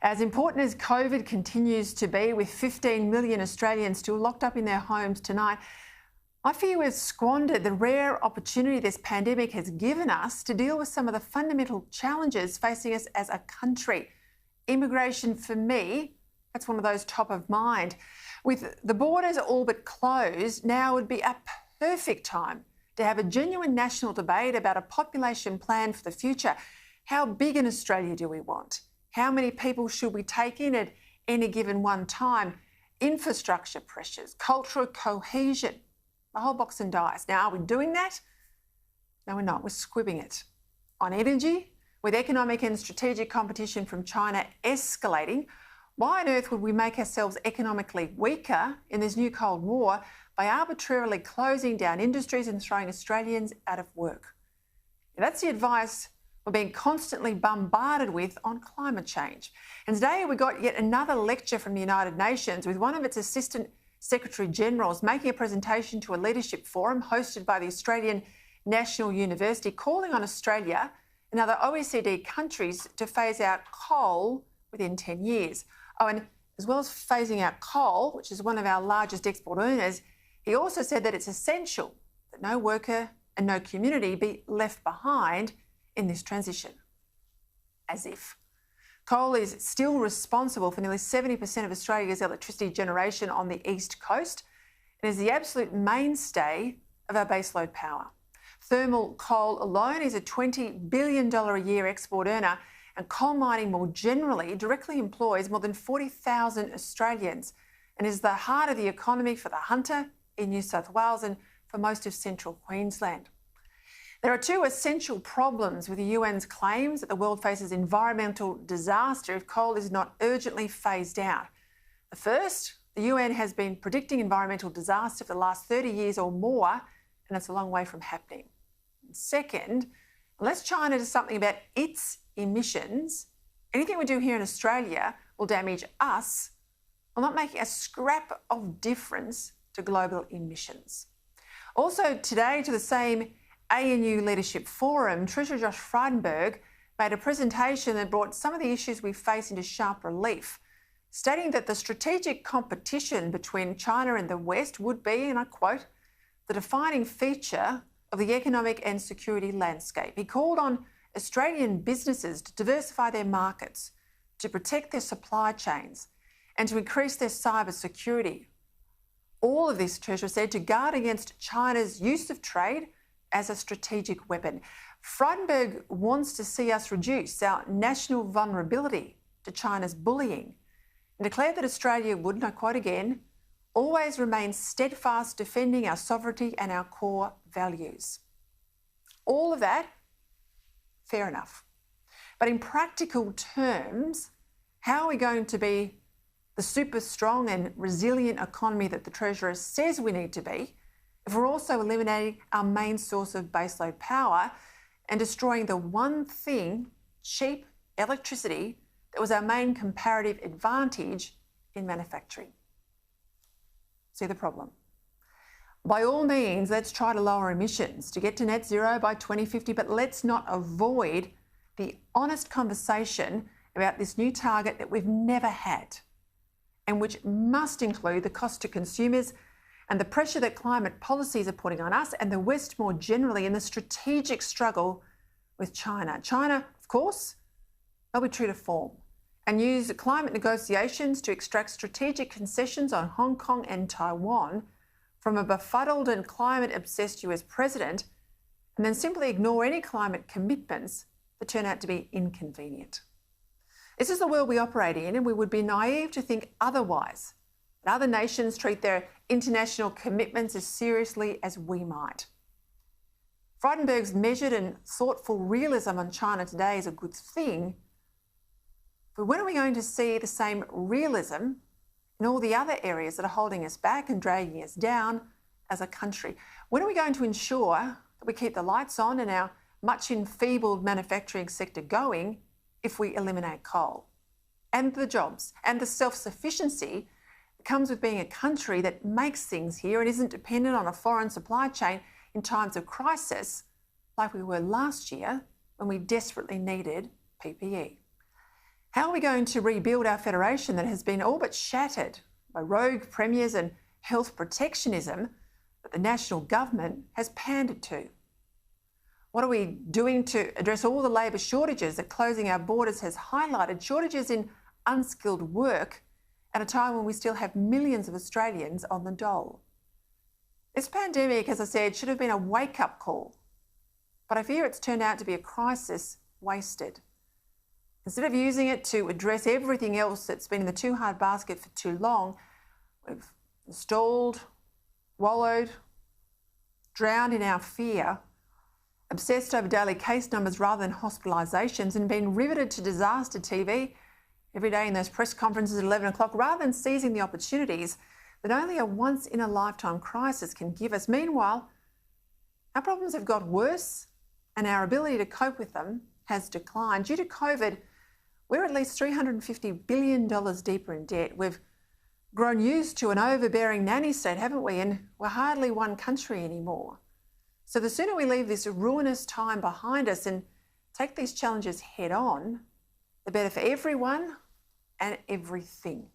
As important as COVID continues to be, with 15 million Australians still locked up in their homes tonight, I fear we've squandered the rare opportunity this pandemic has given us to deal with some of the fundamental challenges facing us as a country. Immigration, for me, that's one of those top of mind. With the borders all but closed, now would be a perfect time to have a genuine national debate about a population plan for the future. How big an Australia do we want? How many people should we take in at any given one time? Infrastructure pressures, cultural cohesion, a whole box and dice. Now, are we doing that? No, we're not. We're squibbing it. On energy, with economic and strategic competition from China escalating, why on earth would we make ourselves economically weaker in this new Cold War by arbitrarily closing down industries and throwing Australians out of work? That's the advice we're being constantly bombarded with on climate change. And today we got yet another lecture from the United Nations, with one of its Assistant Secretary Generals making a presentation to a leadership forum hosted by the Australian National University, calling on Australia and other OECD countries to phase out coal within 10 years. Oh, and as well as phasing out coal, which is one of our largest export earners, he also said that it's essential that no worker and no community be left behind in this transition. As if. Coal is still responsible for nearly 70% of Australia's electricity generation on the east coast and is the absolute mainstay of our baseload power. Thermal coal alone is a $20 billion a year export earner, and coal mining more generally directly employs more than 40,000 Australians and is the heart of the economy for the Hunter in New South Wales and for most of central Queensland. There are two essential problems with the UN's claims that the world faces environmental disaster if coal is not urgently phased out. The first, the UN has been predicting environmental disaster for the last 30 years or more, and it's a long way from happening. And second, unless China does something about its emissions, anything we do here in Australia will damage us while not making a scrap of difference to global emissions. Also today, to the same ANU Leadership Forum, Treasurer Josh Frydenberg made a presentation that brought some of the issues we face into sharp relief, stating that the strategic competition between China and the West would be, and I quote, the defining feature of the economic and security landscape. He called on Australian businesses to diversify their markets, to protect their supply chains, and to increase their cyber security. All of this, Treasurer said, to guard against China's use of trade as a strategic weapon. Frydenberg wants to see us reduce our national vulnerability to China's bullying and declared that Australia would, and I quote again, always remain steadfast defending our sovereignty and our core values. All of that, fair enough. But in practical terms, how are we going to be the super strong and resilient economy that the Treasurer says we need to be if we're also eliminating our main source of baseload power and destroying the one thing, cheap electricity, that was our main comparative advantage in manufacturing? See the problem? By all means, let's try to lower emissions to get to net zero by 2050, but let's not avoid the honest conversation about this new target that we've never had, and which must include the cost to consumers and the pressure that climate policies are putting on us and the West more generally in the strategic struggle with China. China, of course, they'll be true to form and use climate negotiations to extract strategic concessions on Hong Kong and Taiwan from a befuddled and climate-obsessed US president, and then simply ignore any climate commitments that turn out to be inconvenient. This is the world we operate in, and we would be naive to think otherwise. Other nations treat their international commitments as seriously as we might. Frydenberg's measured and thoughtful realism on China today is a good thing, but when are we going to see the same realism in all the other areas that are holding us back and dragging us down as a country? When are we going to ensure that we keep the lights on and our much enfeebled manufacturing sector going if we eliminate coal? And the jobs and the self-sufficiency comes with being a country that makes things here and isn't dependent on a foreign supply chain in times of crisis like we were last year when we desperately needed PPE. How are we going to rebuild our federation that has been all but shattered by rogue premiers and health protectionism that the national government has pandered to? What are we doing to address all the labour shortages that closing our borders has highlighted, shortages in unskilled work at a time when we still have millions of Australians on the dole? This pandemic, as I said, should have been a wake-up call, but I fear it's turned out to be a crisis wasted. Instead of using it to address everything else that's been in the too hard basket for too long, we've stalled, wallowed, drowned in our fear, obsessed over daily case numbers rather than hospitalisations, and been riveted to disaster TV every day in those press conferences at 11 o'clock rather than seizing the opportunities that only a once-in-a-lifetime crisis can give us. Meanwhile, our problems have got worse and our ability to cope with them has declined. Due to COVID, we're at least $350 billion deeper in debt. We've grown used to an overbearing nanny state, haven't we? And we're hardly one country anymore. So the sooner we leave this ruinous time behind us and take these challenges head on, the better for everyone and everything.